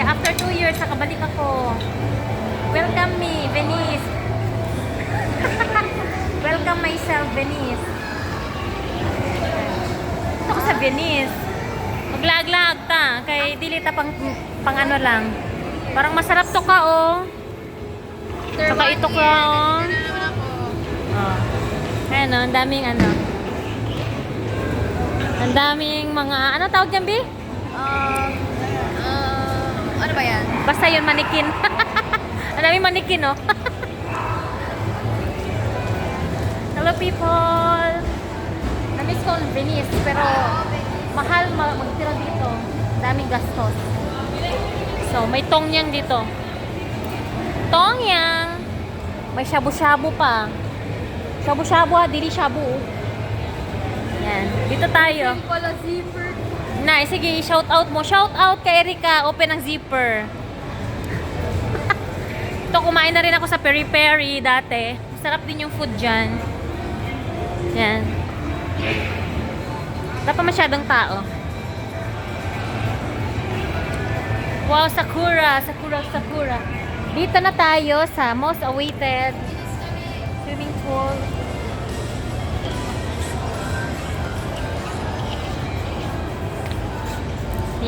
After 2 years, nakabalik ako. Welcome me, Venice. Welcome myself, Venice. Ito ko sa Venice. Maglag-lag ta. Kay dili ta pang ano lang. Parang masarap to ka, oh. Saka ito ka, oh. Oh. Ayan, oh. Ang daming ano. Ang daming mga, ano tawag dyan, Bi? Ano ba yan? Basta yun, manikin. Ang daming manikin, oh. Hello, people. Na-miss ko ang Venice, pero mahal magtira dito. Daming gastos. So, may tongyang dito. Tongyang! May shabu-shabu pa. Shabu-shabu ha, dili shabu. Yan. Dito tayo. Pala zipper. Na, sige, shout out mo. Shout out kay Erika. Open ang zipper. Ito, kumain na rin ako sa peri-peri dati. Masarap din yung food dyan. Yan. Wala pa masyadong tao. Wow, Sakura. Sakura, Sakura. Dito na tayo sa most awaited swimming pool.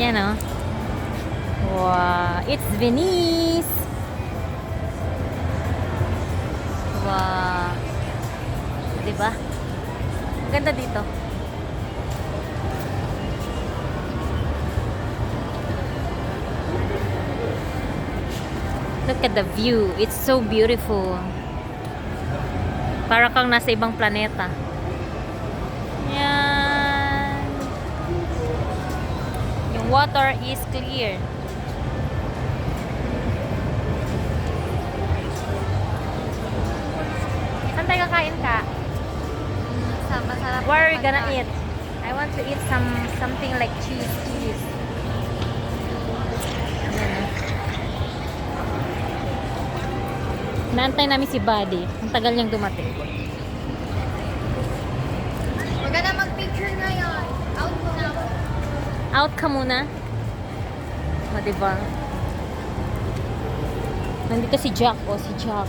Yan, oh. Wow. It's Venice. Wow. Diba? Ganda dito. Look at the view. It's so beautiful. Para kang nasa ibang planeta. Yan. Yung water is clear. Saan tayo kakain ka? Masarap. Where are we gonna eat? I want to eat something like cheese. Naantay namin si Buddy. Ang tagal niyang dumating. Huwag ka na mag-picture ngayon. Out mo na ako. Out ka muna. O, diba? Nandito si Jack. O, si Jack.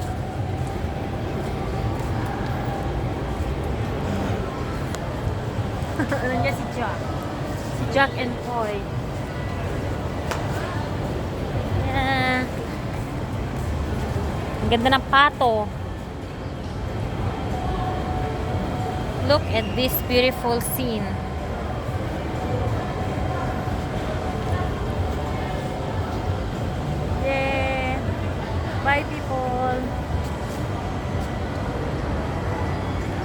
Nandiyan si Jack. Si Jack and Poy. Yeah. Ang ganda ng pato. Look at this beautiful scene.